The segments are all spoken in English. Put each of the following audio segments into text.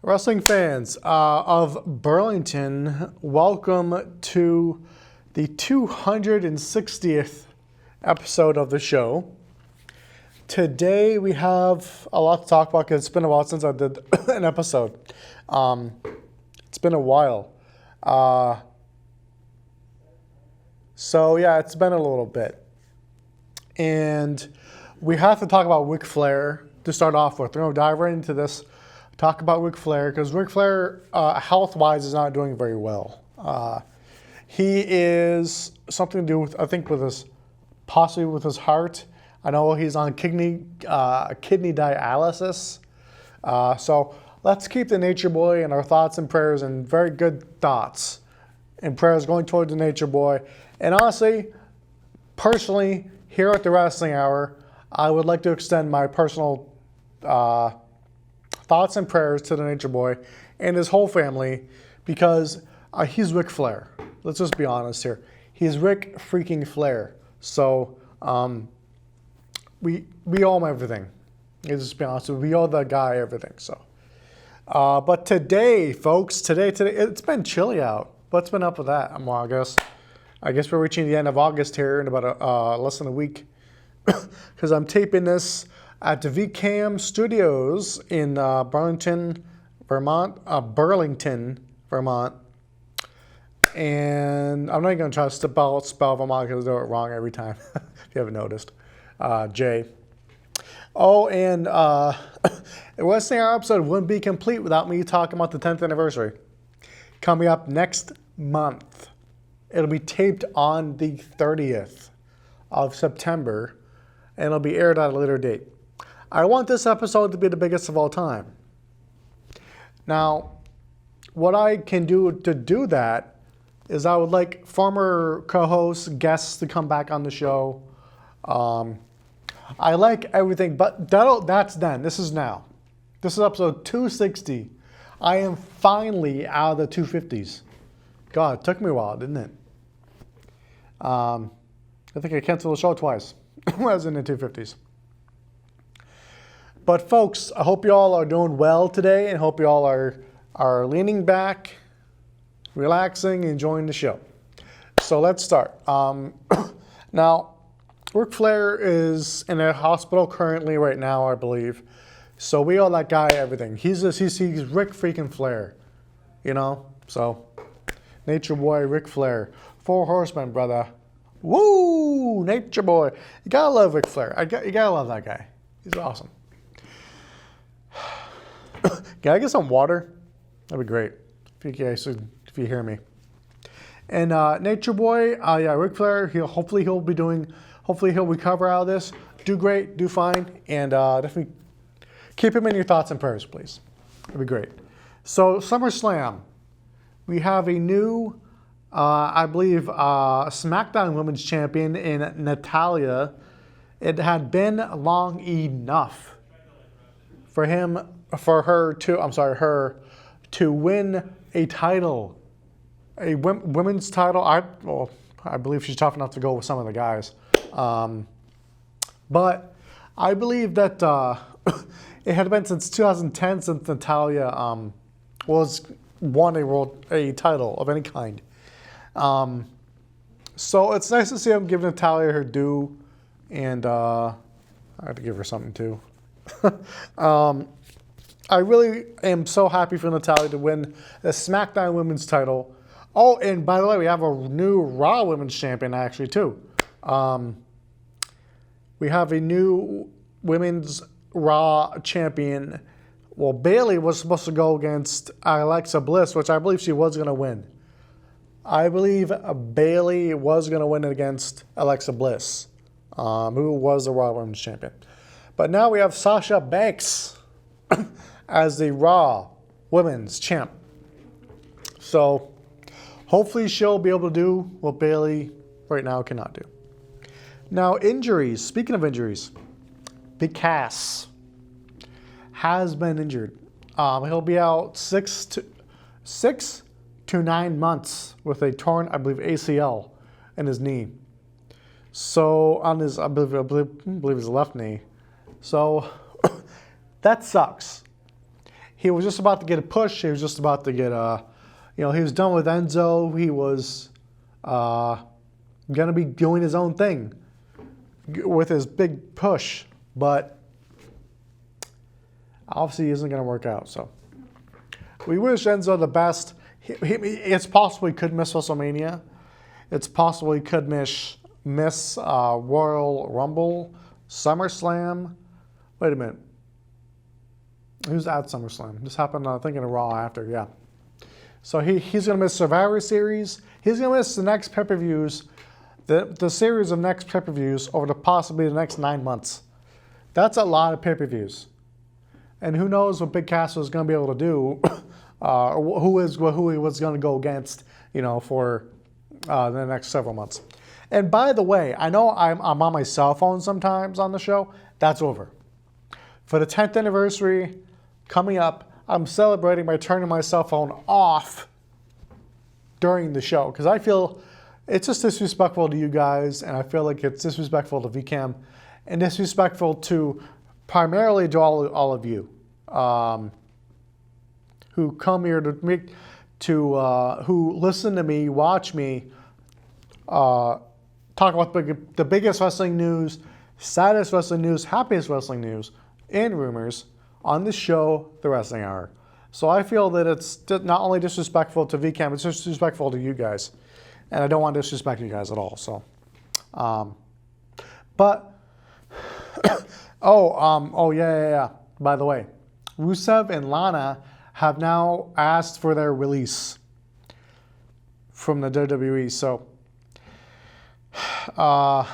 Wrestling fans of Burlington, welcome to the 260th episode of the show. Today we have a lot to talk about because it's been a while since I did an episode. It's been a while. So yeah, it's been a little bit. And we have to talk about Wick Flair to start off with. We're going to dive right into this. Talk about Ric Flair, because Ric Flair, health-wise, is not doing very well. He is something to do with, I think, possibly with his heart. I know he's on kidney dialysis. So let's keep the Nature Boy in our thoughts and prayers, and very good thoughts and prayers going toward the Nature Boy. And honestly, personally, here at the Wrestling Hour, I would like to extend my personal thoughts and prayers to the Nature Boy and his whole family, because he's Ric Flair. Let's just be honest here. He's Ric freaking Flair. So we owe him everything. Let's just be honest. We owe the guy everything. So, but today, folks, today it's been chilly out. What's been up with that? I guess we're reaching the end of August here in about less than a week, because I'm taping this at the VCAM studios in Burlington, Vermont. And I'm not even going to try to spell Vermont because I do it wrong every time, if you haven't noticed. J. Oh, and the Wrestling Hour episode wouldn't be complete without me talking about the 10th anniversary. Coming up next month. It'll be taped on the 30th of September, and it'll be aired at a later date. I want this episode to be the biggest of all time. Now, what I can do to do that is I would like former co-hosts, guests to come back on the show. I like everything, but that's then. This is now. This is episode 260. I am finally out of the 250s. God, it took me a while, didn't it? I think I canceled the show twice when I was in the 250s. But folks, I hope you all are doing well today, and hope you all are leaning back, relaxing, enjoying the show. So let's start. Now, Ric Flair is in a hospital currently right now, I believe. So we owe that guy everything. He's Ric freaking Flair, you know. So Nature Boy, Ric Flair, 4 Horsemen, brother. Woo, Nature Boy. You gotta love Ric Flair. You gotta love that guy. He's awesome. Can I get some water? That'd be great. If you hear me. And Nature Boy, yeah, Ric Flair. Hopefully he'll recover out of this. Do great, do fine, and definitely keep him in your thoughts and prayers, please. That'd be great. So SummerSlam, we have a new, I believe, SmackDown Women's Champion in Natalya. It had been long enough for her to win a title, a women's title. I believe she's tough enough to go with some of the guys, but I believe that it had been since 2010 since Natalya won a title of any kind. So it's nice to see them give Natalya her due, and I have to give her something too. I really am so happy for Natalya to win the SmackDown Women's title. Oh, and by the way, we have a new Raw Women's Champion actually too. We have a new Women's Raw Champion. Well, Bayley was supposed to go against Alexa Bliss, which I believe she was going to win. I believe Bayley was going to win against Alexa Bliss, who was the Raw Women's Champion. But now we have Sasha Banks as the Raw Women's Champ. So hopefully she'll be able to do what Bayley right now cannot do. Now, injuries. Speaking of injuries, Big Cass has been injured. He'll be out 6 to 9 months with a torn, I believe, ACL in his knee. So on his, I believe his left knee. So that sucks. he was just about to get a push. He was just about to get he was done with Enzo. He was going to be doing his own thing with his big push, but obviously, he isn't going to work out. So we wish Enzo the best. It's possible he could miss WrestleMania. It's possible he could miss Royal Rumble, SummerSlam. Wait a minute. Who's at SummerSlam? This happened, I think, in a Raw after, yeah. So he's going to miss Survivor Series. He's going to miss the next pay-per-views, the series of next pay-per-views over possibly the next 9 months. That's a lot of pay-per-views. And who knows what Big Cass is going to be able to do, who he was going to go against, for the next several months. And by the way, I know I'm on my cell phone sometimes on the show. That's over. For the 10th anniversary coming up, I'm celebrating by turning my cell phone off during the show because I feel it's just disrespectful to you guys, and I feel like it's disrespectful to VCAM and disrespectful to primarily to all of you who come here who listen to me, watch me, talk about the biggest wrestling news, saddest wrestling news, happiest wrestling news, and rumors on this show, The Wrestling Hour. So I feel that it's not only disrespectful to VCAM, it's disrespectful to you guys. And I don't want to disrespect you guys at all. So, but, yeah. By the way, Rusev and Lana have now asked for their release from the WWE. So, not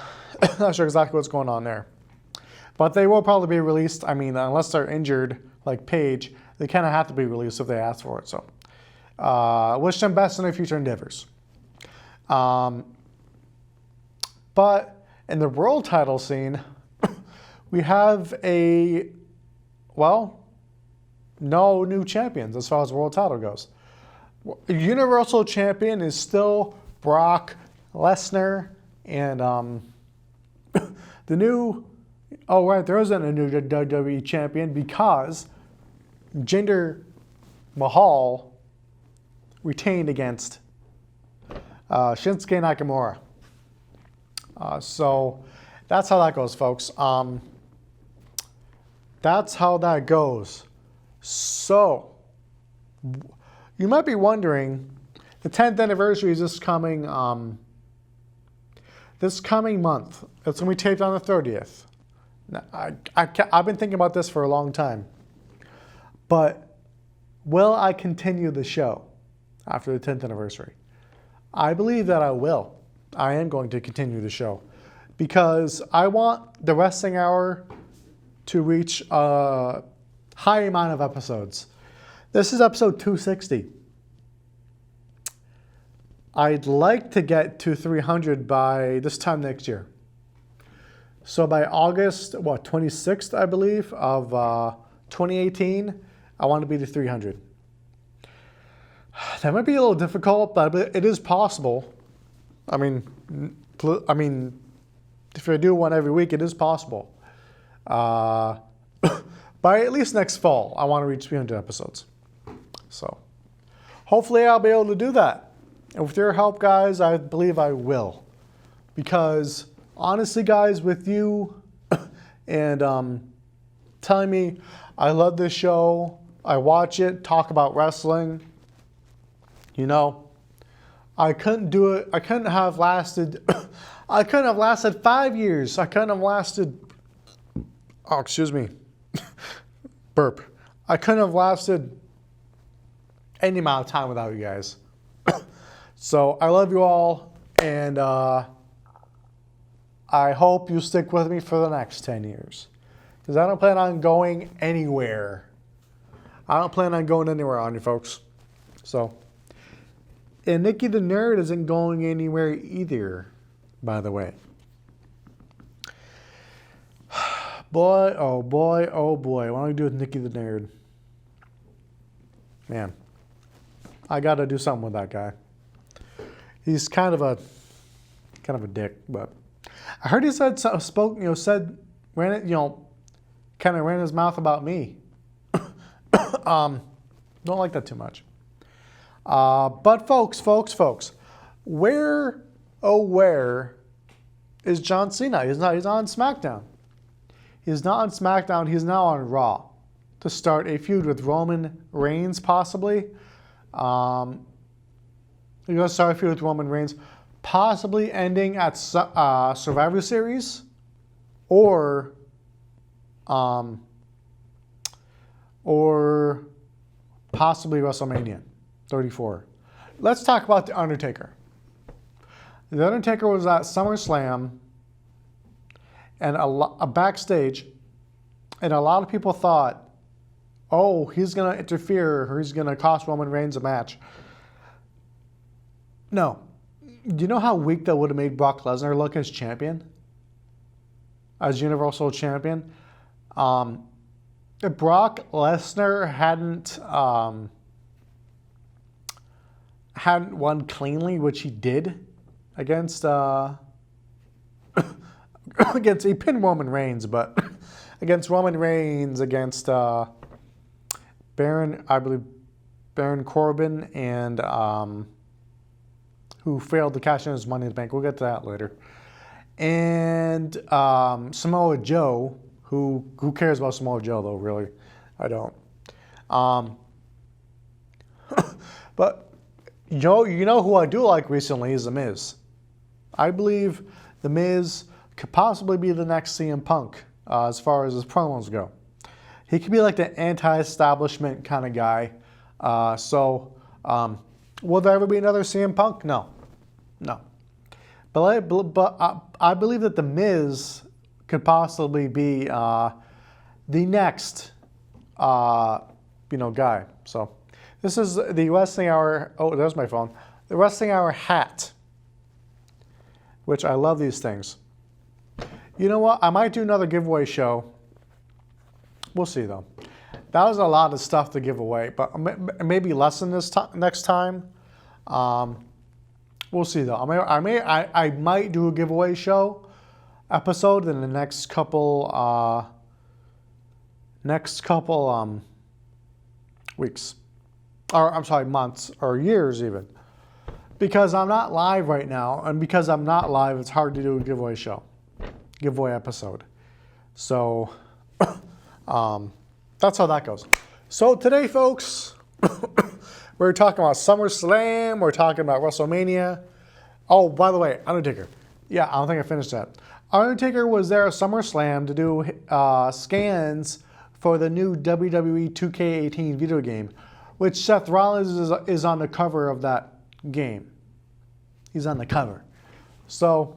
sure exactly what's going on there. But they will probably be released. I mean, unless they're injured, like Paige, they kind of have to be released if they ask for it. So, wish them best in their future endeavors. But in the world title scene, we have no new champions as far as world title goes. Universal champion is still Brock Lesnar, and the new, there isn't a new WWE champion because Jinder Mahal retained against Shinsuke Nakamura. So that's how that goes, folks. That's how that goes. So you might be wondering, the 10th anniversary is this coming month. It's going to be taped on the 30th. Now, I've been thinking about this for a long time. But will I continue the show after the 10th anniversary? I believe that I will. I am going to continue the show because I want the Wrestling Hour to reach a high amount of episodes. This is episode 260. I'd like to get to 300 by this time next year. So by August, 26th, I believe, of 2018, I want to be to 300. That might be a little difficult, but it is possible. I mean, if I do one every week, it is possible. By at least next fall, I want to reach 300 episodes. So, hopefully I'll be able to do that. And with your help, guys, I believe I will. Because, honestly, guys, with you and telling me I love this show, I watch it, talk about wrestling, I couldn't do it. I couldn't have lasted 5 years. I couldn't have lasted, burp. I couldn't have lasted any amount of time without you guys. So I love you all, and I hope you stick with me for the next 10 years. Because I don't plan on going anywhere. I don't plan on going anywhere on you folks. So, and Nikki the Nerd isn't going anywhere either, by the way. Boy, oh boy, oh boy. What do I do with Nikki the Nerd? Man, I got to do something with that guy. He's kind of a dick, but I heard he ran his mouth about me Don't like that too much. But folks, where is John Cena? He's not on SmackDown. He's not on SmackDown. He's now on Raw to start a feud with Roman Reigns, possibly. He's going to start a feud with Roman Reigns, possibly ending at Survivor Series or possibly WrestleMania 34. Let's talk about The Undertaker. The Undertaker was at SummerSlam and a backstage, and a lot of people thought, oh, he's going to interfere or he's going to cost Roman Reigns a match. No. Do you know how weak that would have made Brock Lesnar look as champion? As Universal Champion? If Brock Lesnar hadn't won cleanly, which he did against against he pinned Roman Reigns, but against Roman Reigns, against Baron Corbin, and who failed to cash in his Money in the Bank. We'll get to that later. And Samoa Joe, who cares about Samoa Joe though? Really, I don't. But you know who I do like recently is The Miz. I believe The Miz could possibly be the next CM Punk as far as his promos go. He could be like the anti-establishment kind of guy. Will there ever be another CM Punk? No. But I believe that The Miz could possibly be the next guy. So this is the Wrestling Hour. Oh, there's my phone. The Wrestling Hour hat, which I love these things. You know what? I might do another giveaway show. We'll see though. That was a lot of stuff to give away, but maybe less than this next time. We'll see though. I might do a giveaway show episode in the next couple weeks, or I'm sorry, months or years even, because I'm not live right now, and because I'm not live, it's hard to do a giveaway episode. So that's how that goes. So today, folks, we're talking about SummerSlam. We're talking about WrestleMania. Oh, by the way, Undertaker. Yeah, I don't think I finished that. Undertaker was there at SummerSlam to do scans for the new WWE 2K18 video game, which Seth Rollins is on the cover of that game. He's on the cover. So,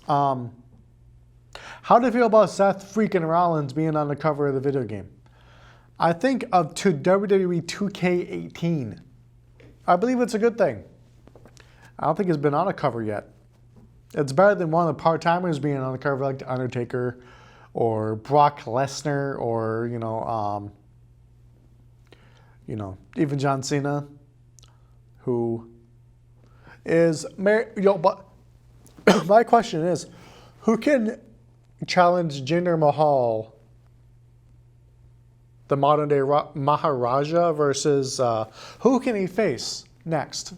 how do you feel about Seth freaking Rollins being on the cover of the video game? I think up to WWE 2K18. I believe it's a good thing. I don't think it's been on a cover yet. It's better than one of the part-timers being on the cover like The Undertaker or Brock Lesnar or, even John Cena, who is married. But my question is, who can challenge Jinder Mahal, the modern day Maharaja, versus who can he face next?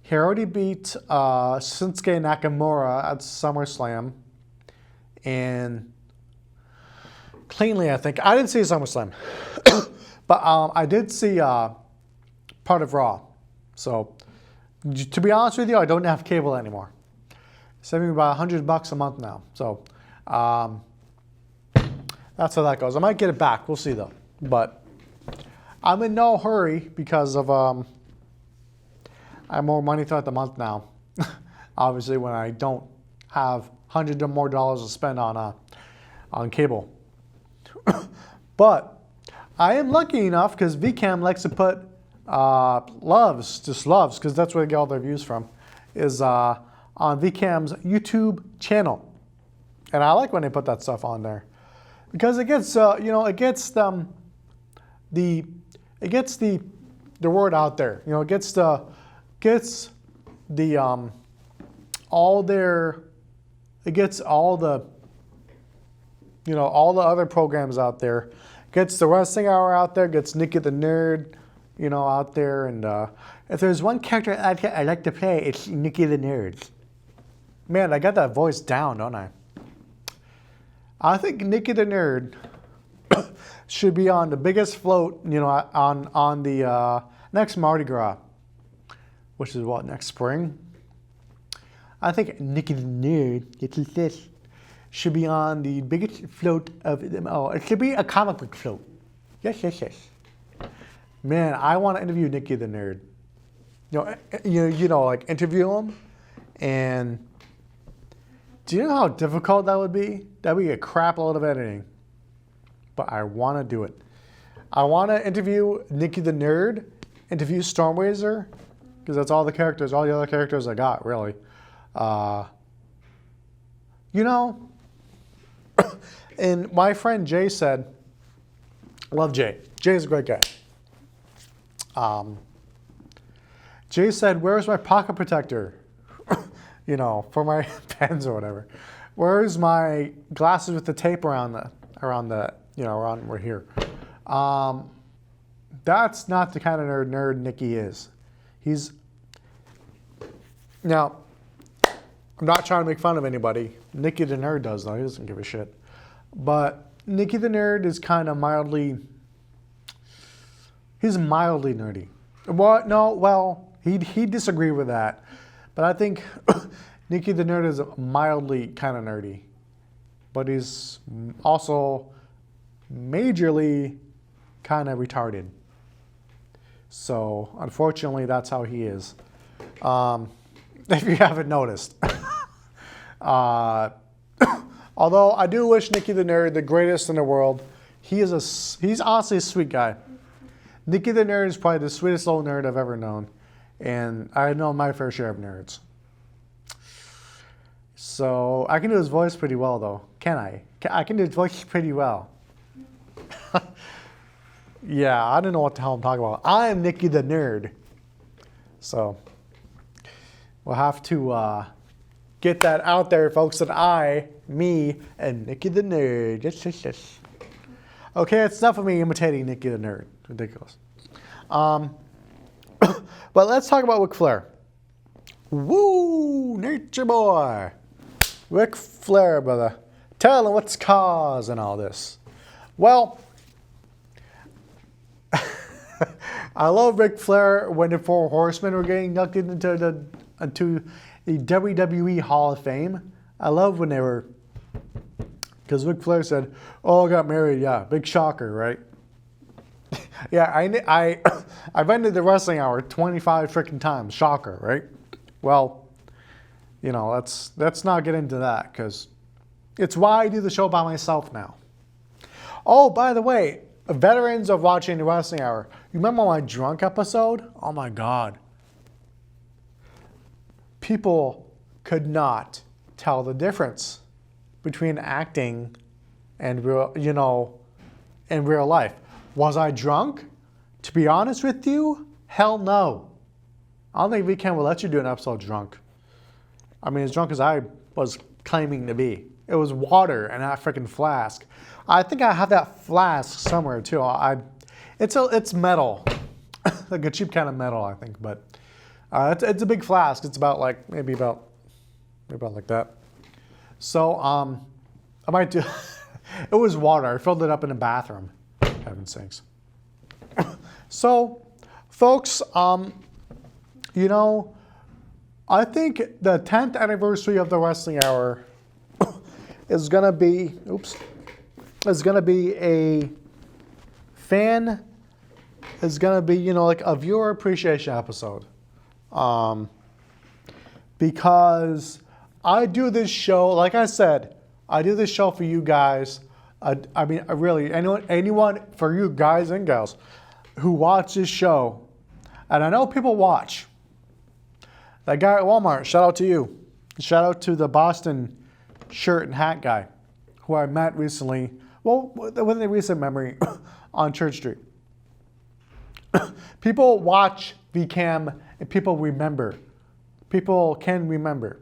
He already beat Shinsuke Nakamura at SummerSlam, and cleanly, I think. I didn't see SummerSlam, but I did see part of Raw. So, to be honest with you, I don't have cable anymore. Saving me about $100 a month now. So, that's how that goes. I might get it back. We'll see though. But I'm in no hurry because of I have more money throughout the month now. Obviously, when I don't have $100 or more to spend on cable. But I am lucky enough because VCAM likes to put loves, because that's where they get all their views from, is on VCAM's YouTube channel. And I like when they put that stuff on there. Because it gets, it gets the word out there. It gets all the other programs out there Gets the Wrestling Hour out there, gets Nikki the Nerd, out there. And if there's one character I like to play, it's Nikki the Nerd. Man, I got that voice down, don't I? I think Nikki the Nerd should be on the biggest float, on the next Mardi Gras, which is what, next spring? I think Nikki the Nerd, gets this, should be on the biggest float of them all. It should be a comic book float. Yes. Man, I want to interview Nikki the Nerd. Like interview him. And do you know how difficult that would be? That would be a crap load of editing. But I want to do it. I want to interview Nikki the Nerd, interview Stormwazer, because that's all the other characters I got, really. And my friend Jay said, I love Jay. Jay's a great guy. Jay said, where's my pocket protector? For my pens or whatever. Where's my glasses with the tape around we're here. That's not the kind of nerd Nikki is. Now, I'm not trying to make fun of anybody. Nikki the Nerd does, though. He doesn't give a shit. But Nikki the Nerd is kind of he's mildly nerdy. What? No, well, he'd disagree with that. But I think Nikki the Nerd is mildly kind of nerdy. But he's also majorly kind of retarded. So, unfortunately, that's how he is. If you haven't noticed. Although I do wish Nikki the Nerd the greatest in the world. He's honestly a sweet guy. Nikki the Nerd is probably the sweetest little nerd I've ever known. And I know my fair share of nerds. So I can do his voice pretty well, though. Can I? I can do his voice pretty well. Yeah, I don't know what the hell I'm talking about. I am Nikki the Nerd. So we'll have to get that out there, folks, that me, and Nikki the Nerd. Yes. Okay, it's enough of me imitating Nikki the Nerd. Ridiculous. But let's talk about Wick Flair. Woo! Nature boy! Wick Flair, brother. Tell him what's causing all this. Well, I love Ric Flair when the Four Horsemen were getting inducted into the WWE Hall of Fame. I love when they were, because Ric Flair said, "Oh, I got married. Yeah, big shocker, right?" Yeah, I've ended the Wrestling Hour 25 freaking times. Shocker, right? Well, let's not get into that, because it's why I do the show by myself now. Oh, by the way, veterans of watching the Wrestling Hour, you remember my drunk episode? Oh my God. People could not tell the difference between acting and in real life. Was I drunk? To be honest with you, hell no. I don't think VCAM will let you do an episode drunk. I mean, as drunk as I was claiming to be. It was water and that freaking flask. I think I have that flask somewhere too. It's metal, like a cheap kind of metal, I think. But it's a big flask. It's about maybe about like that. So I might do. It was water. I filled it up in a bathroom. Heaven sakes. So, folks, I think the 10th anniversary of the Wrestling Hour is gonna be a a viewer appreciation episode. Because I do this show, like I said, I do this show for you guys. I mean, really, anyone, for you guys and gals who watch this show, and I know people watch. That guy at Walmart, shout out to you. Shout out to the Boston shirt and hat guy who I met recently, within a recent memory, on Church Street. People watch VCAM and people remember. People can remember.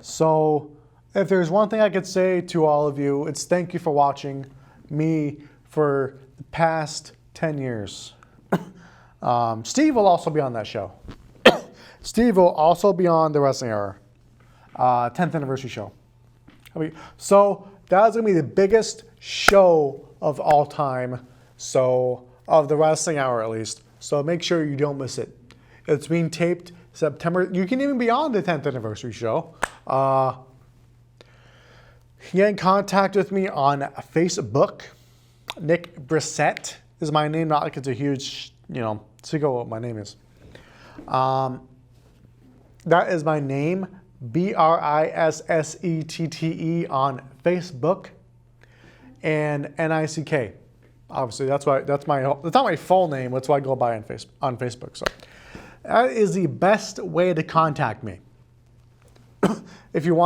So if there's one thing I could say to all of you, it's thank you for watching me for the past 10 years. Steve will also be on that show. Steve will also be on the Wrestling Hour, 10th anniversary show. So that's going to be the biggest show of all time. So of the Wrestling Hour at least. So make sure you don't miss it. It's being taped September. You can even be on the 10th anniversary show. Get in contact with me on Facebook. Nick Brissette is my name. Not like it's a huge, secret what my name is. That is my name, Brissette on Facebook, and Nick. Obviously, that's not my full name. That's why I go by on Facebook. So that is the best way to contact me. If you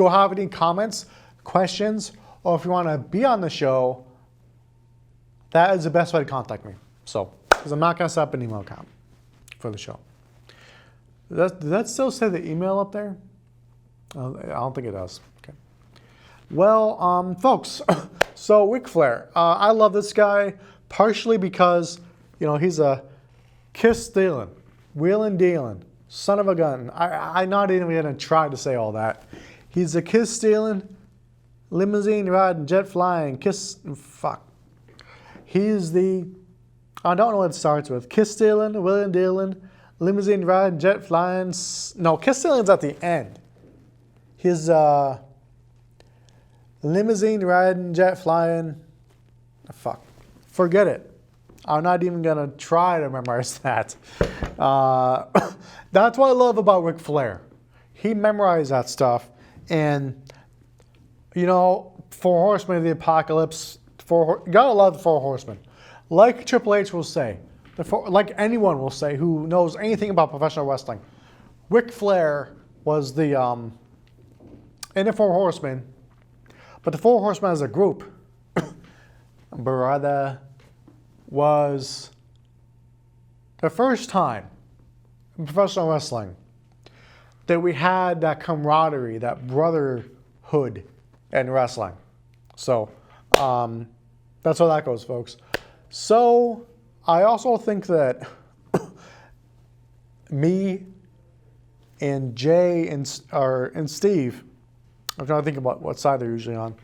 have any comments, questions, or if you want to be on the show, that is the best way to contact me. So, because I'm not going to set up an email account for the show. Does that still say the email up there? I don't think it does. Okay. Well, folks, so Wick Flair. I love this guy partially because, he's a kiss-stealing, wheeling-dealing, son of a gun. I'm not even going to try to say all that. He's a kiss-stealing, limousine-riding, jet-flying, fuck. He's I don't know what it starts with. Kiss-stealing, wheeling-dealing, limousine riding, jet flying. No, kiss stealing's at the end. His limousine riding, jet flying. Fuck. Forget it. I'm not even going to try to memorize that. That's what I love about Ric Flair. He memorized that stuff. And, Four Horsemen of the Apocalypse. You gotta love the Four Horsemen. Like Triple H will say, like anyone will say who knows anything about professional wrestling, Wick Flair was in the Four Horsemen, but the Four Horsemen as a group, brother, was the first time in professional wrestling that we had that camaraderie, that brotherhood in wrestling. So that's how that goes, folks. So I also think that me and Jay and Steve, I'm trying to think about what side they're usually on.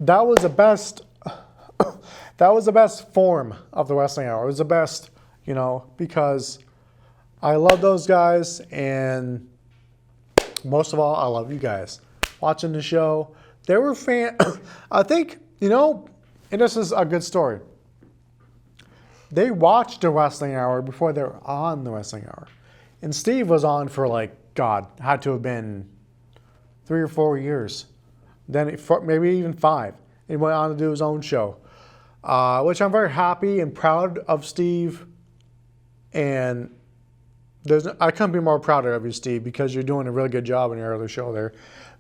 That was the best. That was the best form of the Wrestling Hour. It was the best, because I love those guys, and most of all, I love you guys watching the show. They were I think, and this is a good story. They watched the Wrestling Hour before they were on the Wrestling Hour. And Steve was on for had to have been 3 or 4 years. Then maybe even 5. He went on to do his own show. Which I'm very happy and proud of Steve. And I couldn't be more prouder of you, Steve, because you're doing a really good job in your other show there.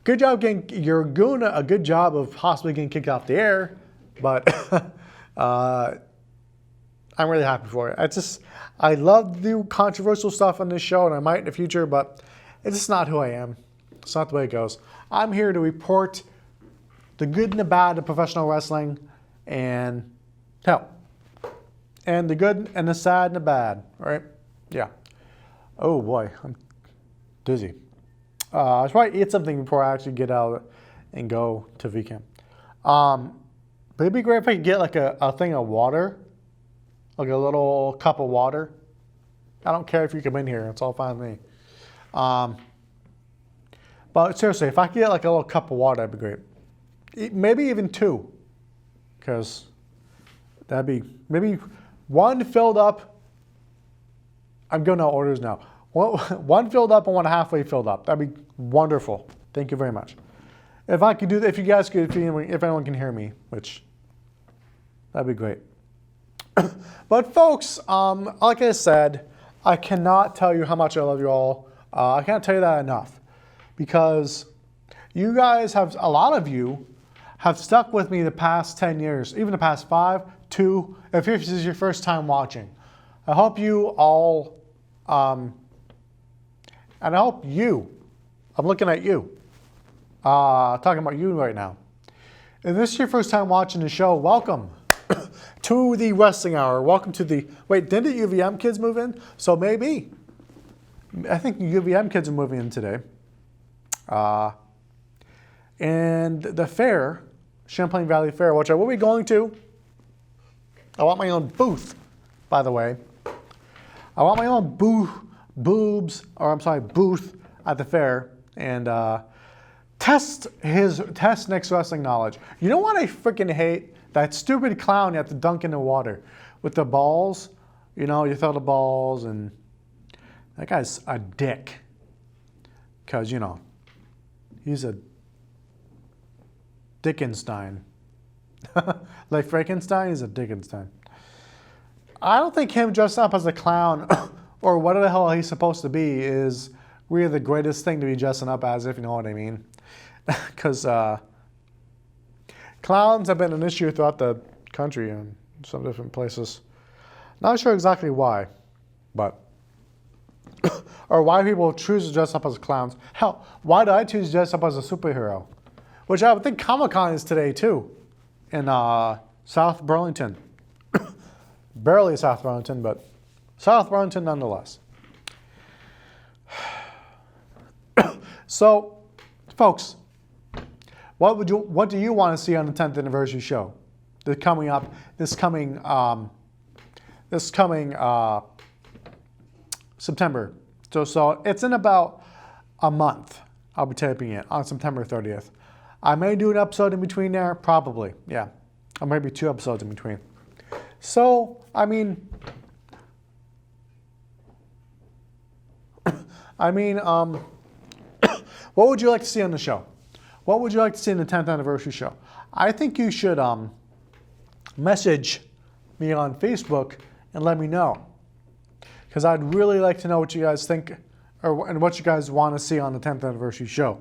Good job you're doing a good job of possibly getting kicked off the air, but I'm really happy for it. I love to do controversial stuff on this show, and I might in the future, but it's just not who I am. It's not the way it goes. I'm here to report the good and the bad of professional wrestling, and the good and the sad and the bad, right? Yeah. Oh boy, I'm dizzy. I should probably eat something before I actually get out and go to VCAM. But it'd be great if I could get a thing of water, like a little cup of water. I don't care if you come in here; it's all fine with me. But seriously, if I could get a little cup of water, that'd be great. Maybe even 2, because that'd be maybe 1 filled up. I'm going out orders now. 1 filled up and 1 halfway filled up. That'd be wonderful. Thank you very much. If I could do that, if you guys could, if anyone can hear me, which that'd be great. But folks, like I said, I cannot tell you how much I love you all. I can't tell you that enough, because you guys a lot of you have stuck with me the past 10 years, even the past 5, 2, if this is your first time watching. I hope you all, and I hope you, I'm looking at you, talking about you right now. If this is your first time watching the show, welcome to the Wrestling Hour. Welcome to the... Wait, didn't the UVM kids move in? So maybe. I think the UVM kids are moving in today. And the fair, Champlain Valley Fair, which I will be going to. I want my own booth, by the way. I want my own booth at the fair and test Nick's wrestling knowledge. You know what I freaking hate? That stupid clown you have to dunk in the water with the balls. You know, you throw the balls and that guy's a dick. Because, you know, he's a Dickenstein. Like Frankenstein, he's a Dickenstein. I don't think him dressed up as a clown or whatever the hell he's supposed to be is really the greatest thing to be dressing up as, if you know what I mean. Because clowns have been an issue throughout the country in some different places. Not sure exactly why, but... or why people choose to dress up as clowns. Hell, why do I choose to dress up as a superhero? Which I would think Comic-Con is today, too, in South Burlington. Barely South Burlington, but South Burlington nonetheless. So, folks, what do you want to see on the 10th anniversary show? This coming September. So it's in about a month. I'll be taping it on September 30th. I may do an episode in between there, probably. Yeah, or maybe 2 episodes in between. So, I mean, what would you like to see on the show? What would you like to see in the 10th anniversary show? I think you should message me on Facebook and let me know. Because I'd really like to know what you guys think and what you guys want to see on the 10th anniversary show.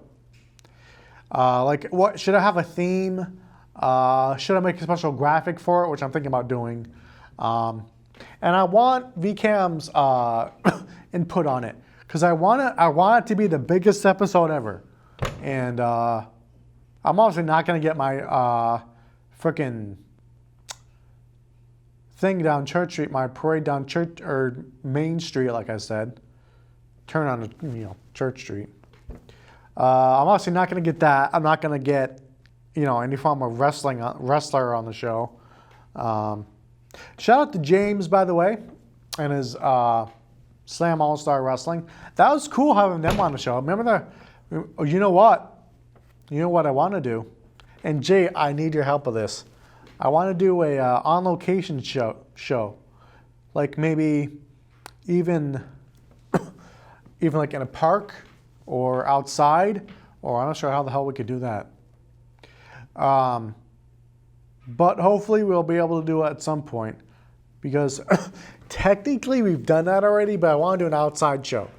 Like, what should I have a theme? Should I make a special graphic for it, which I'm thinking about doing? And I want VCAM's input on it because I want it to be the biggest episode ever. And I'm obviously not going to get my frickin' thing down Church Street, my parade down Church or Main Street, like I said. Turn on, Church Street. I'm obviously not going to get that. I'm not going to get, any form of wrestler on the show. Shout out to James, by the way, and his Slam All-Star Wrestling. That was cool having them on the show. Remember you know what? You know what I want to do? And Jay, I need your help with this. I want to do a on-location show. Like maybe even like in a park or outside, or I'm not sure how the hell we could do that. But hopefully we'll be able to do it at some point because technically we've done that already, but I want to do an outside show.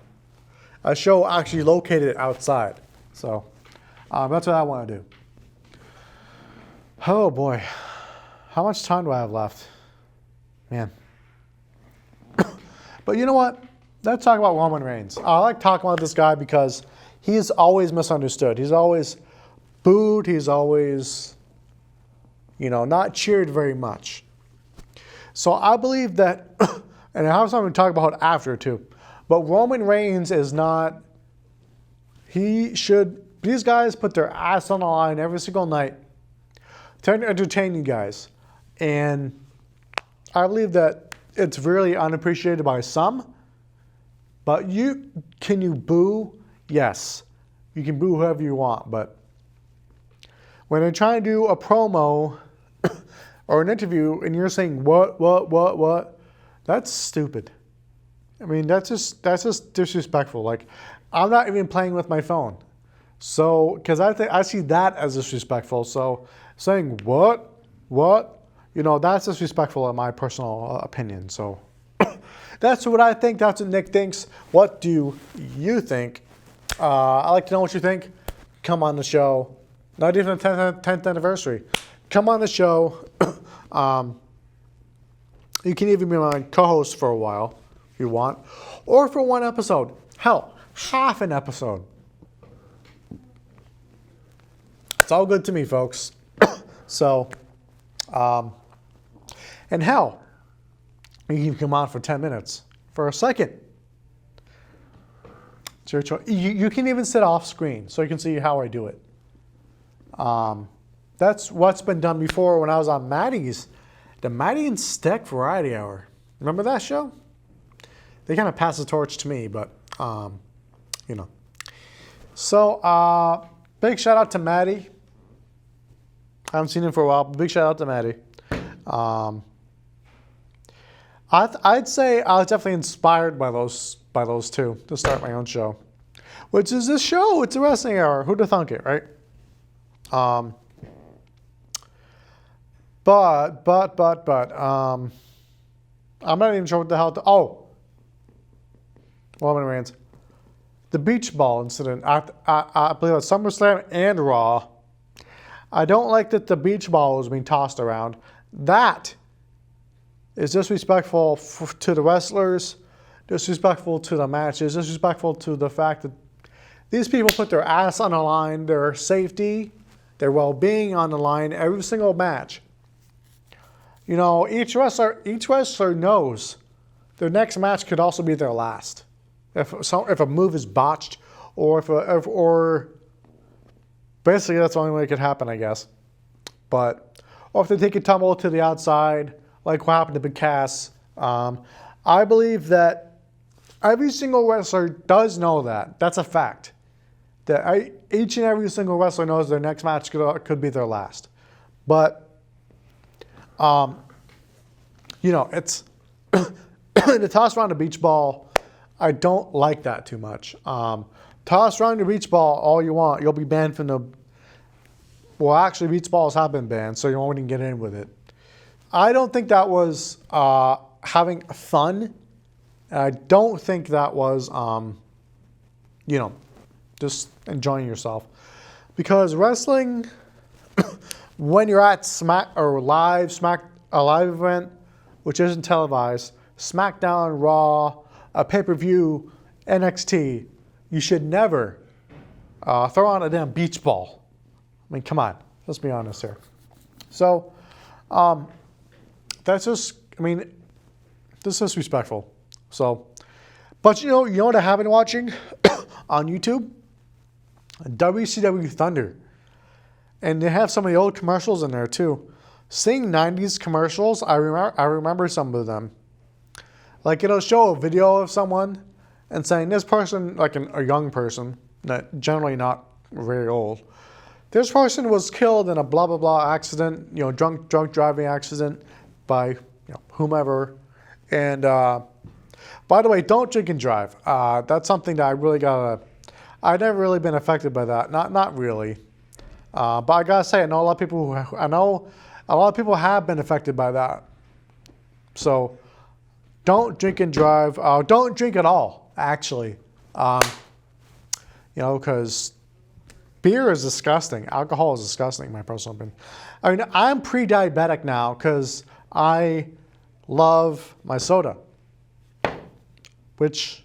A show actually located outside. So that's what I want to do. Oh boy. How much time do I have left? Man. But you know what? Let's talk about Roman Reigns. I like talking about this guy because he's always misunderstood. He's always booed. He's always, not cheered very much. So I believe that, and I have something to talk about after too, but Roman Reigns is not, these guys put their ass on the line every single night to entertain you guys. And I believe that it's really unappreciated by some. But can you boo? Yes. You can boo whoever you want. But when they're trying to do a promo or an interview and you're saying, what? That's stupid. I mean, that's just disrespectful. Like, I'm not even playing with my phone. So, because I see that as disrespectful. So, saying, what? That's disrespectful in my personal opinion. So, that's what I think. That's what Nick thinks. What do you think? I'd like to know what you think. Come on the show. Not even the 10th anniversary. Come on the show. You can even be my co-host for a while if you want. Or for one episode. Hell, half an episode. It's all good to me, folks. So, and hell, you can come on for 10 minutes, for a second. It's your choice. You can even sit off screen so you can see how I do it. That's what's been done before when I was on Maddie's, the Maddie and Steck Variety Hour. Remember that show? They kind of passed the torch to me, but, you know. So, big shout out to Maddie. I haven't seen him for a while, but big shout out to Maddie. I'd say I was definitely inspired by those two to start my own show, which is this show. It's a wrestling hour. Who'd have thunk it, right? But I'm not even sure what the hell. Woman Reigns. The beach ball incident. I believe at SummerSlam and Raw. I don't like that the beach ball was being tossed around. That is disrespectful to the wrestlers, disrespectful to the matches, disrespectful to the fact that these people put their ass on the line, their safety, their well-being on the line every single match. You know, each wrestler knows their next match could also be their last. If a move is botched, or basically that's the only way it could happen, I guess. Or if they take a tumble to the outside, like what happened to Big Cass. I believe that every single wrestler does know that. That's a fact. That each and every single wrestler knows their next match could be their last. But, you know, it's the toss around the beach ball. I don't like that too much. Toss around the beach ball all you want. You'll be banned from the... Well, actually, beach balls have been banned, so you won't even get in with it. I don't think that was having fun. I don't think that was, you know, just enjoying yourself. Because wrestling, when you're at a live event, which isn't televised, SmackDown, Raw, a pay-per-view, NXT, you should never throw on a damn beach ball. I mean, come on. Let's be honest here. So, that's just, I mean, this is respectful. So, but you know what I have been watching on YouTube? WCW Thunder. And they have some of the old commercials in there too. Seeing 90s commercials, I remember some of them. Like it'll show a video of someone and saying this person, like a young person, generally not very old, this person was killed in a blah, blah, blah accident, you know, drunk driving accident by, you know, whomever. And by the way, don't drink and drive. That's something that I really I've never really been affected by that. Not really. But I gotta say, I know a lot of people have been affected by that. So don't drink and drive. Don't drink at all, actually. You know, because beer is disgusting. Alcohol is disgusting, in my personal opinion. I mean, I'm pre-diabetic now because I love my soda, which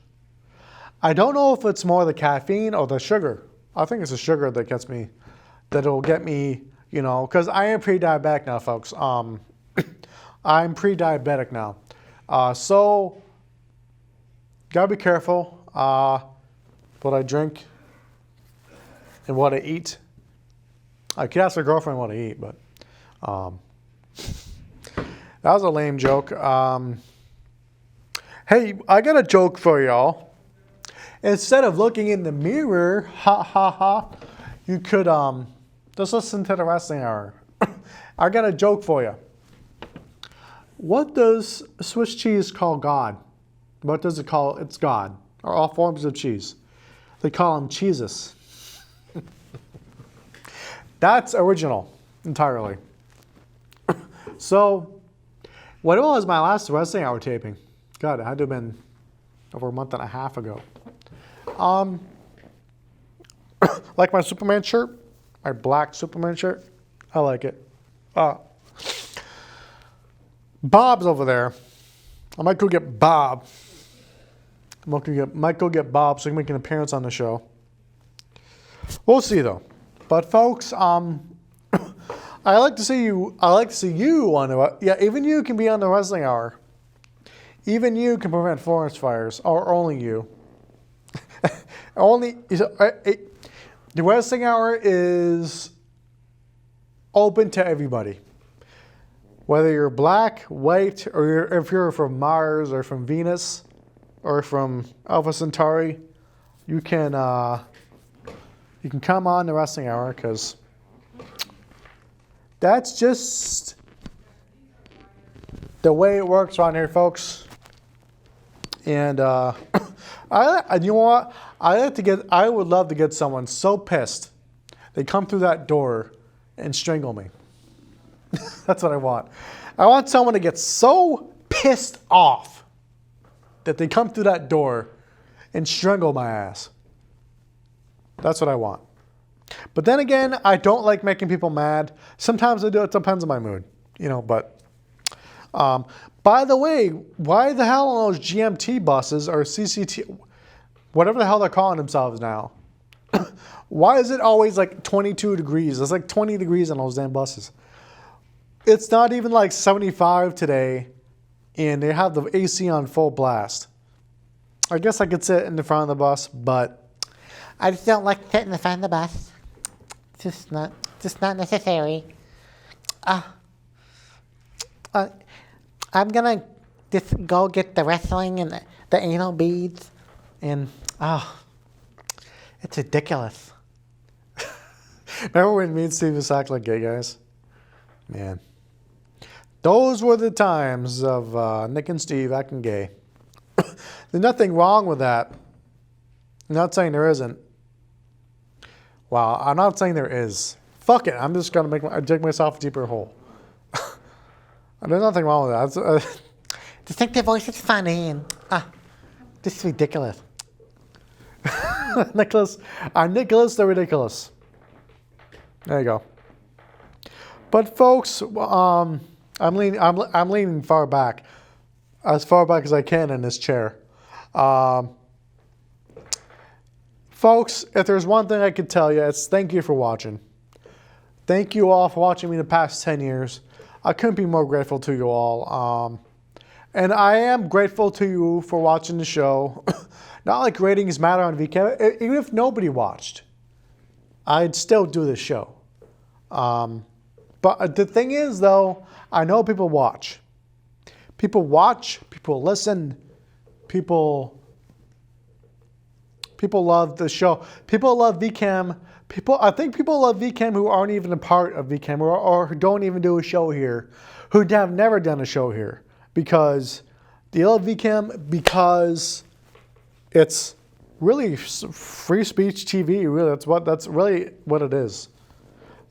I don't know if it's more the caffeine or the sugar. I think it's the sugar that gets me, that'll get me, you know, because I am pre-diabetic now, folks. I'm pre-diabetic now. So, gotta be careful what I drink and what I eat. I could ask my girlfriend what I eat, but that was a lame joke. Hey, I got a joke for y'all. Instead of looking in the mirror, you could just listen to the Wrestling Hour. I got a joke for you. What does Swiss cheese call God? What does it call its God? Or all forms of cheese? They call them cheeses. That's original, entirely. So, what was my last Wrestling Hour taping? God, it had to have been over a month and a half ago. Like my Superman shirt, my black Superman shirt. I like it. Bob's over there. I might go get Bob. Might go get Bob so he can make an appearance on the show. We'll see though. But folks, I like to see you. I like to see you on the. Yeah, even you can be on the Wrestling Hour. Even you can prevent forest fires, or only you. Only the Wrestling Hour is open to everybody. Whether you're black, white, or if you're from Mars or from Venus or from Alpha Centauri, you can come on the Wrestling Hour because that's just the way it works around here, folks. And you know what? I would love to get someone so pissed they come through that door and strangle me. That's what I want. I want someone to get so pissed off that they come through that door and strangle my ass. That's what I want. But then again, I don't like making people mad. Sometimes I do. It depends on my mood, but by the way, why the hell on those GMT buses or CCT, whatever the hell they're calling themselves now, why is it always like 22 degrees? It's like 20 degrees on those damn buses. It's not even like 75 today, and they have the AC on full blast. I guess I could sit in the front of the bus, but I just don't like sitting in the front of the bus. It's just not necessary. I'm gonna just go get the wrestling and the anal beads, and it's ridiculous. Remember when me and Steve was acting like gay guys? Man. Those were the times of Nick and Steve acting gay. There's nothing wrong with that. I'm not saying there isn't. Wow, I'm not saying there is. Fuck it. I'm just going to dig myself a deeper hole. There's nothing wrong with that. Just think their voice is funny and this is ridiculous. Nicholas the Ridiculous. There you go. But folks, I'm leaning far back as I can in this chair. Folks, if there's one thing I could tell you, it's thank you for watching. Thank you all for watching me the past 10 years. I couldn't be more grateful to you all. And I am grateful to you for watching the show. Not like ratings matter on VCAM. Even if nobody watched, I'd still do this show. But the thing is, though, I know people watch. People watch, people listen, people love the show. People love VCAM. I think people love VCAM who aren't even a part of VCAM or who don't even do a show here, who have never done a show here. Because they love VCAM because it's really free speech TV. Really, that's really what it is.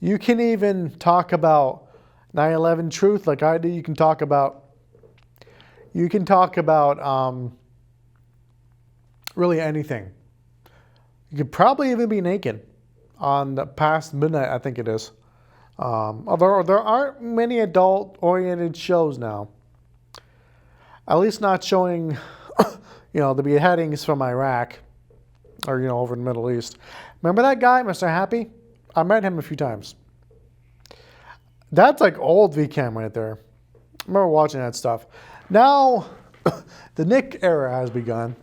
You can even talk about 9/11 truth like I do. You can talk about really anything. You could probably even be naked on the past midnight, I think it is. Although there aren't many adult-oriented shows now. At least not showing, the beheadings from Iraq or, over in the Middle East. Remember that guy, Mr. Happy? I met him a few times. That's like old VCAM right there. I remember watching that stuff. Now, the Nick era has begun.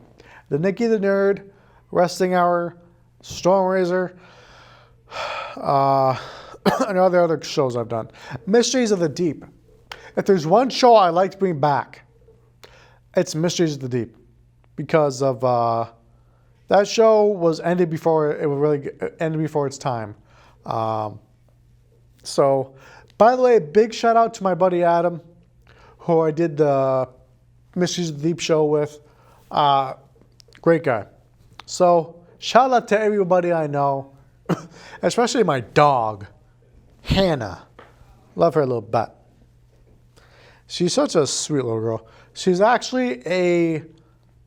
The Nicky the Nerd, Wrestling Hour, Storm Razor, and all the other shows I've done. Mysteries of the Deep. If there's one show I like to bring back, it's Mysteries of the Deep. Because of that show was ended before its time. So, by the way, big shout out to my buddy Adam, who I did the Mysteries of the Deep show with. Great guy. So, shout out to everybody I know, especially my dog, Hannah. Love her little butt. She's such a sweet little girl. She's actually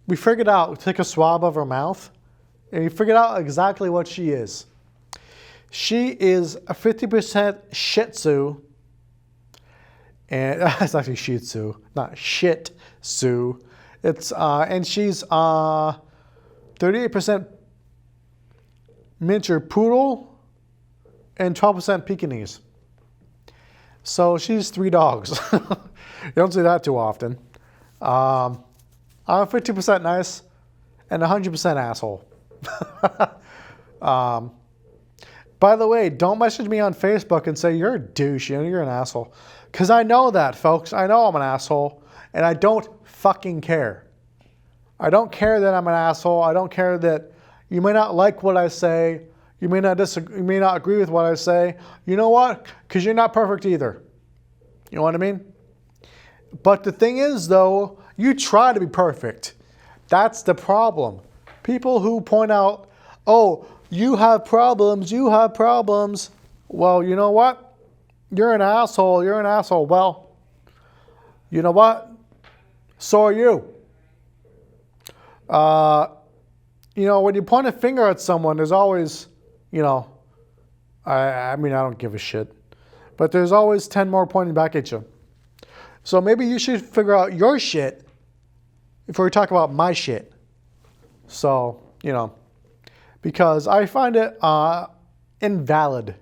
we figured out, we took a swab of her mouth, and we figured out exactly what she is. She is a 50% Shih Tzu, and it's actually Shih Tzu, not Shit Tzu. And she's 38% miniature poodle and 12% Pekingese. So she's 3 dogs. You don't see that too often. I'm 50% nice and 100% asshole. By the way, don't message me on Facebook and say you're a douche, you're an asshole. Because I know that, folks. I know I'm an asshole, and I don't fucking care. I don't care that I'm an asshole. I don't care that you may not like what I say. You may not disagree. You may not agree with what I say. You know what? Because you're not perfect either. You know what I mean? But the thing is, though, you try to be perfect. That's the problem. People who point out, oh, you have problems. Well, you know what? You're an asshole. Well, you know what? So are you. When you point a finger at someone, there's always, I mean, I don't give a shit. But there's always 10 more pointing back at you. So maybe you should figure out your shit before we talk about my shit. So, because I find it invalid.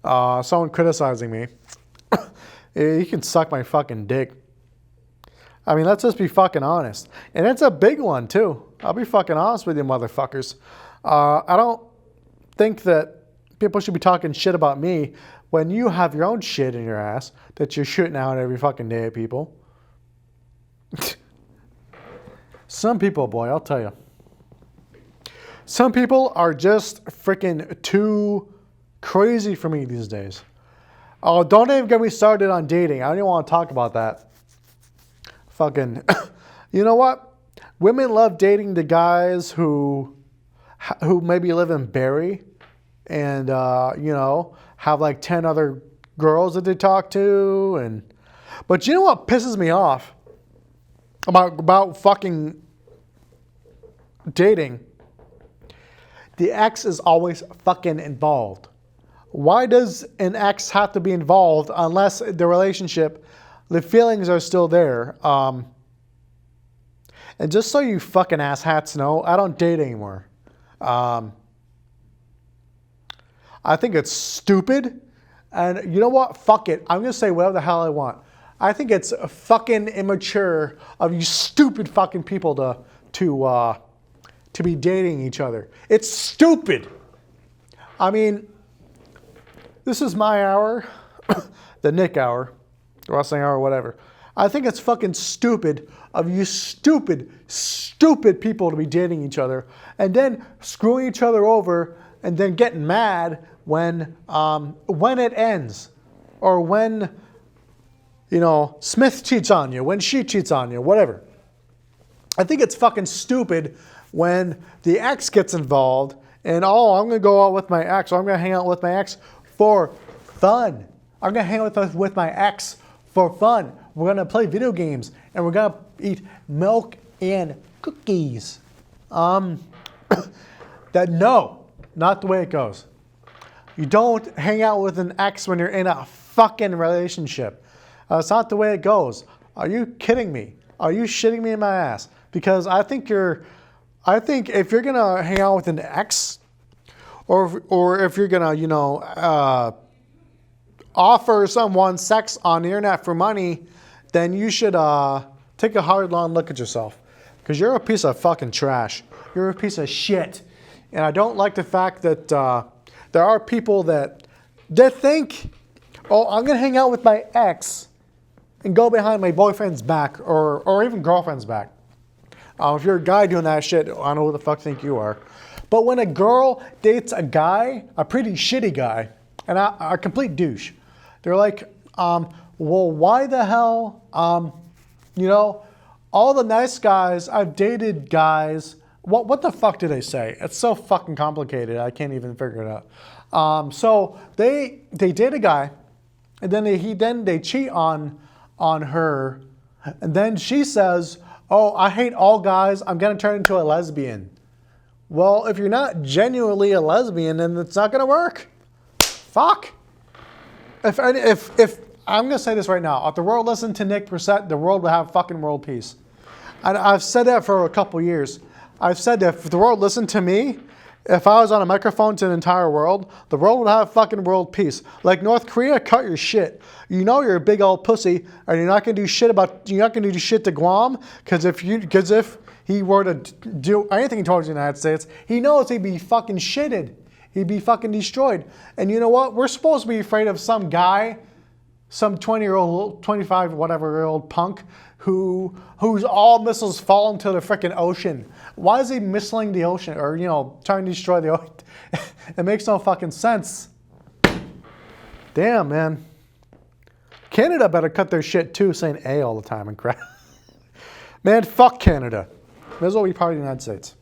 Someone criticizing me. You can suck my fucking dick. I mean, let's just be fucking honest. And it's a big one, too. I'll be fucking honest with you, motherfuckers. I don't think that people should be talking shit about me when you have your own shit in your ass that you're shooting out every fucking day at people. Some people, boy, I'll tell you. Some people are just freaking too crazy for me these days. Oh, don't even get me started on dating. I don't even want to talk about that. Fucking, you know what? Women love dating the guys who maybe live in Barrie and, have like 10 other girls that they talk to. But you know what pisses me off about fucking dating? The ex is always fucking involved. Why does an ex have to be involved unless the relationship, the feelings are still there? And just so you fucking asshats know, I don't date anymore. I think it's stupid. And you know what? Fuck it. I'm going to say whatever the hell I want. I think it's fucking immature of you stupid fucking people to be dating each other. It's stupid. I mean, this is my hour, the Nick hour, the Wrestling Hour, whatever. I think it's fucking stupid of you stupid people to be dating each other and then screwing each other over and then getting mad when it ends or when, Smith cheats on you, when she cheats on you, whatever. I think it's fucking stupid when the ex gets involved and, I'm going to go out with my ex, or I'm going to hang out with my ex for fun. I'm going to hang out with my ex for fun. We're going to play video games and we're going to eat milk and cookies. No, not the way it goes. You don't hang out with an ex when you're in a fucking relationship. It's not the way it goes. Are you kidding me? Are you shitting me in my ass? Because I think if you're gonna hang out with an ex, or if you're gonna, offer someone sex on the internet for money, then you should take a hard, long look at yourself. Because you're a piece of fucking trash. You're a piece of shit. And I don't like the fact that there are people that think, I'm going to hang out with my ex and go behind my boyfriend's back or even girlfriend's back. If you're a guy doing that shit, I don't know who the fuck think you are. But when a girl dates a guy, a pretty shitty guy, and a complete douche, they're like, well, why the hell, all the nice guys, I've dated guys. What the fuck do they say? It's so fucking complicated. I can't even figure it out. So they date a guy, and then they cheat on her, and then she says, I hate all guys. I'm gonna turn into a lesbian. Well, if you're not genuinely a lesbian, then it's not gonna work. Fuck. If I'm gonna say this right now, if the world listened to Nick Brissette, the world would have fucking world peace. And I've said that for a couple years. I've said that if the world listened to me, If I was on a microphone to the entire world, the world would have fucking world peace. Like North Korea, cut your shit. You know you're a big old pussy, and you're not gonna do shit to Guam, because if he were to do anything towards the United States, he knows he'd be fucking shitted. He'd be fucking destroyed. And you know what? We're supposed to be afraid of some guy, some 20-year-old, 25 whatever-year-old punk whose all missiles fall into the freaking ocean. Why is he missiling the ocean, or trying to destroy the ocean? It makes no fucking sense. Damn, man. Canada better cut their shit too, saying A all the time and crap. Man, fuck Canada. This is what we part of the United States.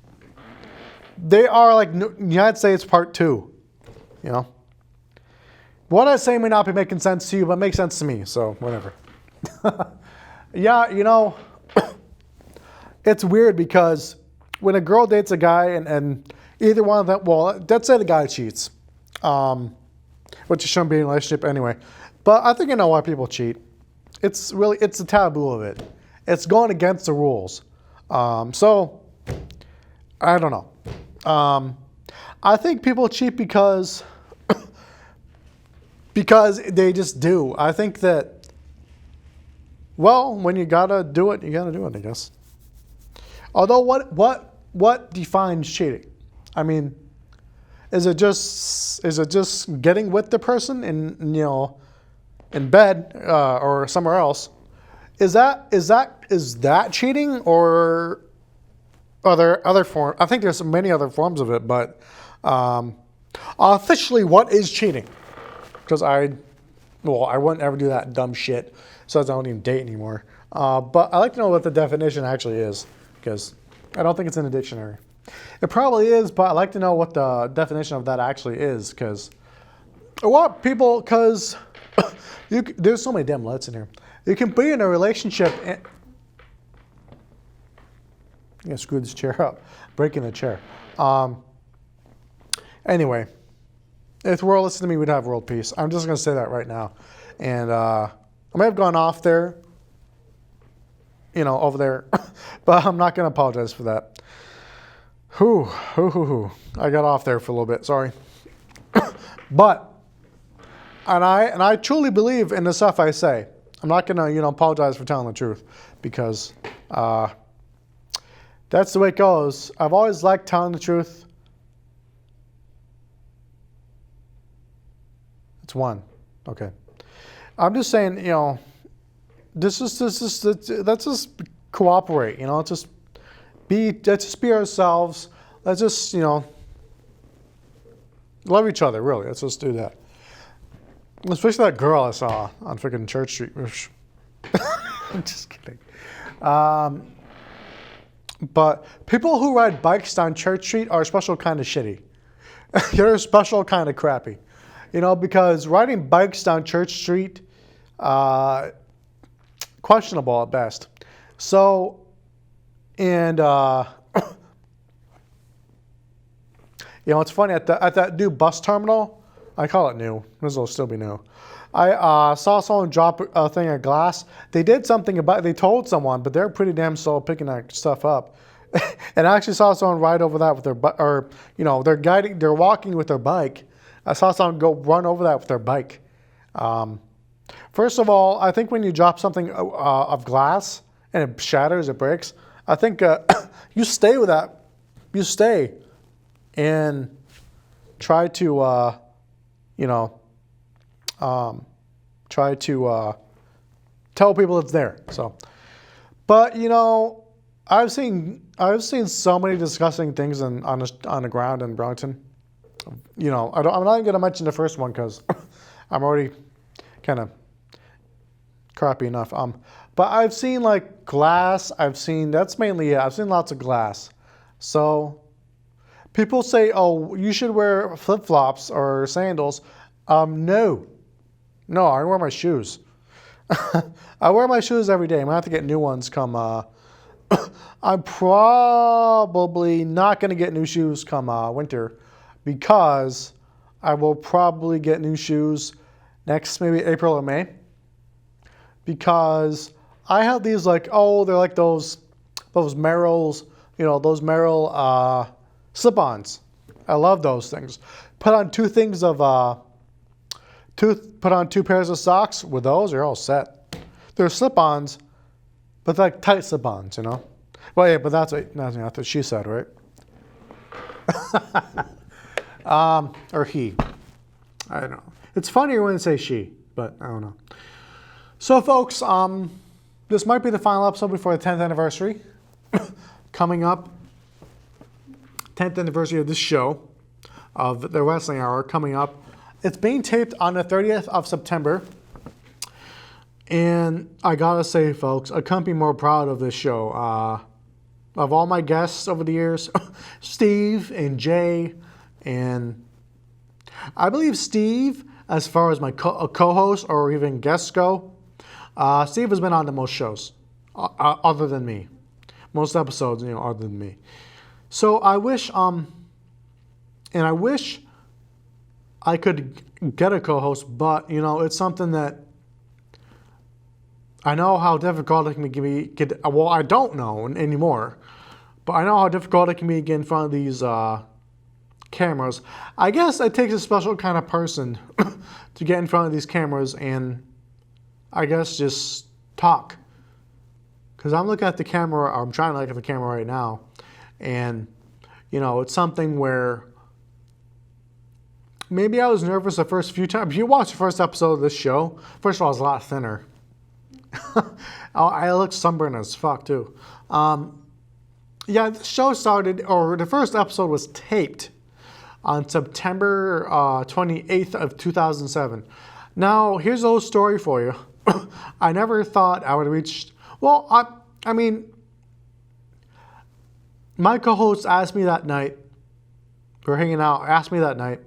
They are like United States Part 2. What I say may not be making sense to you, but makes sense to me, so whatever. Yeah, it's weird because when a girl dates a guy and either one of them, well, let's say the guy cheats, which shouldn't be in a relationship anyway, but I think I know why people cheat. It's the taboo of it. It's going against the rules. So, I don't know. I think people cheat because they just do. I think that, well, when you gotta do it, I guess. Although, what defines cheating? I mean, is it just getting with the person in bed or somewhere else? Is that cheating, or are there other forms? I think there's many other forms of it, but officially, what is cheating? Because I wouldn't ever do that dumb shit, so I don't even date anymore. But I like to know what the definition actually is, because I don't think it's in the dictionary. It probably is, but I like to know what the definition of that actually is, because there's so many damn letters in here. You can be in a relationship and... I'm going to screw this chair up. Breaking the chair. Anyway, if the world listened to me, we'd have world peace. I'm just going to say that right now. And I may have gone off there, over there, but I'm not going to apologize for that. I got off there for a little bit. Sorry. But, and I truly believe in the stuff I say. I'm not going to, apologize for telling the truth, because that's the way it goes. I've always liked telling the truth. It's one. Okay. I'm just saying, let's just cooperate, let's just be ourselves. Let's just, love each other, really. Let's just do that. Especially that girl I saw on freaking Church Street. I'm just kidding. But people who ride bikes down Church Street are a special kind of shitty. They're a special kind of crappy. Because riding bikes down Church Street, questionable at best. So, and, it's funny, at that new bus terminal, I call it new, this will still be new. I saw someone drop a thing of glass. They did something about it. They told someone, but they're pretty damn slow picking that stuff up. And I actually saw someone ride over that with their bike, or, they're walking with their bike. I saw someone go run over that with their bike. First of all, I think when you drop something of glass and it shatters, it breaks, I think you stay with that. You stay and try to, tell people it's there. So, but I've seen so many disgusting things on the ground in Burlington. I'm not even going to mention the first one because I'm already kind of crappy enough. But I've seen like glass. I've seen lots of glass. So people say, "Oh, you should wear flip-flops or sandals." No, I wear my shoes. I wear my shoes every day. I'm gonna have to get new ones come. I'm probably not gonna get new shoes come winter, because I will probably get new shoes next maybe April or May. Because I have these they're like those Merrells, those Merrell slip-ons. I love those things. Put on two things of put on two pairs of socks. With those, you're all set. They're slip-ons, but like tight slip-ons, you know. Well, yeah, but that's what she said, right? Or he. I don't know. It's funnier when they say she, but I don't know. So, folks, this might be the final episode before the 10th anniversary. Coming up, 10th anniversary of this show, of the Wrestling Hour, coming up. It's being taped on the 30th of September. And I gotta say, folks, I couldn't be more proud of this show. Of all my guests over the years, Steve and Jay, and I believe Steve, as far as my co-host or even guests go, Steve has been on the most shows, other than me. Most episodes, other than me. So I wish, I wish I could get a co-host, but, it's something that I know how difficult it can be. Well, I don't know anymore, but I know how difficult it can be to get in front of these cameras. I guess it takes a special kind of person to get in front of these cameras and I guess just talk. Because I'm looking at the camera, or I'm trying to look at the camera right now, and, it's something where maybe I was nervous the first few times. If you watch the first episode of this show, first of all, I was a lot thinner. I look sunburned as fuck, too. The show started, or the first episode was taped on September 28th of 2007. Now, here's a little story for you. I never thought I would reach... Well, I mean, my co-host asked me that night, we were hanging out, asked me that night,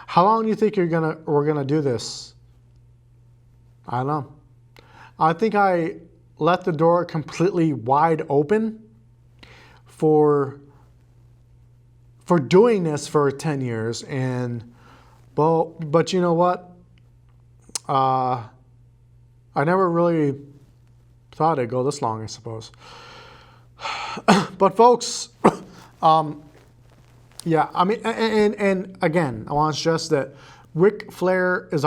how long do you think we're gonna do this? I don't know. I think I left the door completely wide open for doing this for 10 years, and but you know what? I never really thought it'd go this long, I suppose. But folks, yeah, I mean, and again, I want to stress that Ric Flair he's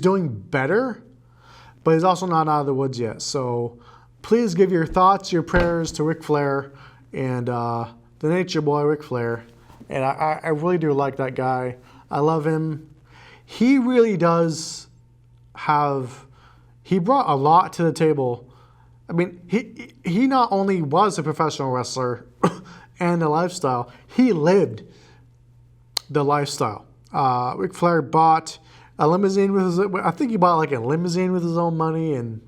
doing better, but he's also not out of the woods yet. So please give your thoughts, your prayers to Ric Flair and the Nature Boy, Ric Flair. And I really do like that guy. I love him. He really does he brought a lot to the table. I mean, he not only was a professional wrestler and the lifestyle, he lived the lifestyle. Ric Flair bought a limousine I think he bought like a limousine with his own money, and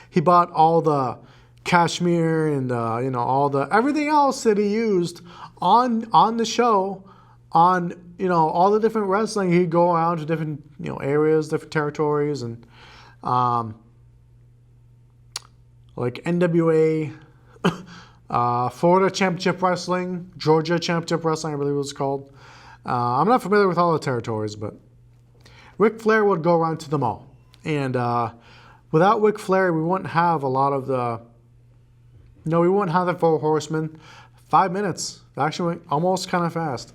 he bought all the cashmere and everything else that he used on the show, on all the different wrestling. He'd go around to different areas, different territories, and like NWA, Florida Championship Wrestling, Georgia Championship Wrestling, I believe it was called. I'm not familiar with all the territories, but Ric Flair would go around to them all. And without Ric Flair, we wouldn't have a lot of we wouldn't have the Four Horsemen. 5 minutes. Actually went almost kind of fast.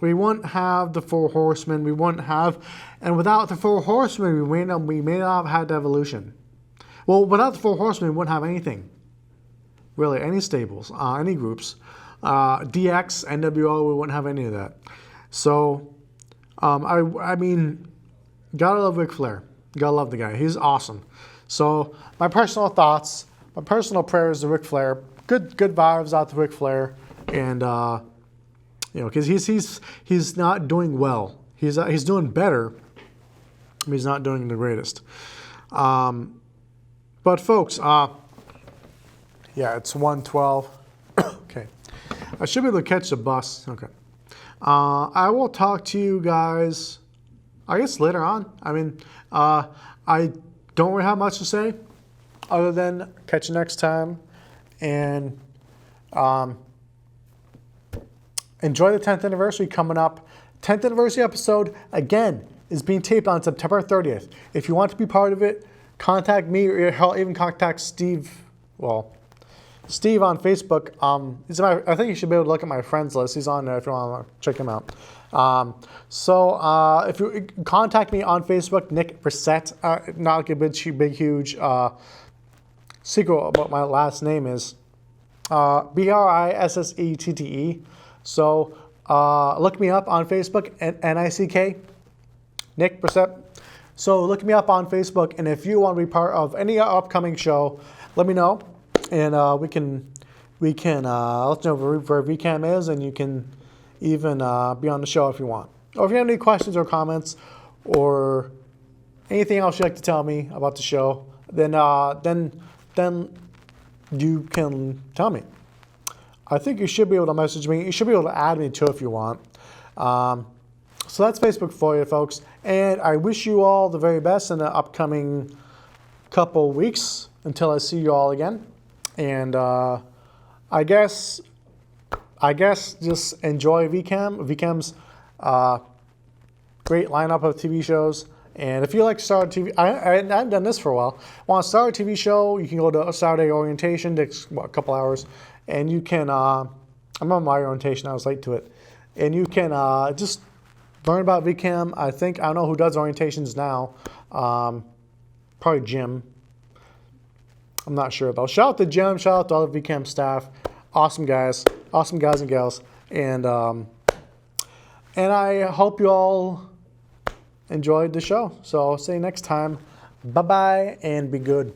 We wouldn't have the Four Horsemen. We wouldn't have, and without the Four Horsemen, we may not have had the Evolution. Well, without the Four Horsemen, we wouldn't have anything. Really, any stables, any groups. DX, NWO, we wouldn't have any of that. So, I mean, gotta love Ric Flair. Gotta love the guy. He's awesome. So, my personal thoughts, my personal prayers to Ric Flair. Good vibes out to Ric Flair, and because he's not doing well. He's doing better, but he's not doing the greatest. But folks, it's 1:12. Okay, I should be able to catch the bus. Okay, I will talk to you guys, I guess, later on. I mean, I don't really have much to say other than catch you next time, and enjoy the 10th anniversary coming up. 10th anniversary episode, again, is being taped on September 30th. If you want to be part of it, contact me, or hell, even contact Steve. Well, Steve on Facebook. I think you should be able to look at my friends list. He's on there if you want to check him out. If you contact me on Facebook, Nick Brissette. Not like a big huge secret about my last name is Brissette. So look me up on Facebook, Nick, Nick Brissette. So look me up on Facebook, and if you want to be part of any upcoming show, let me know, and we can let you know where VCAM is, and you can even be on the show if you want. Or if you have any questions or comments, or anything else you'd like to tell me about the show, then you can tell me. I think you should be able to message me. You should be able to add me too if you want. So that's Facebook for you, folks. And I wish you all the very best in the upcoming couple weeks until I see you all again. And I guess just enjoy VCAM. VCAM's great lineup of TV shows. And if you like to start a TV, I haven't done this for a while. Want to start a TV show? You can go to a Saturday orientation. Takes a couple hours, and you can. I'm on my orientation. I was late to it, and you can just learn about VCAM. I don't know who does orientations now. Probably Jim. I'm not sure though. Shout out to Jim. Shout out to all the VCAM staff. Awesome guys and gals. And I hope you all enjoyed the show. So I'll see you next time. Bye-bye and be good.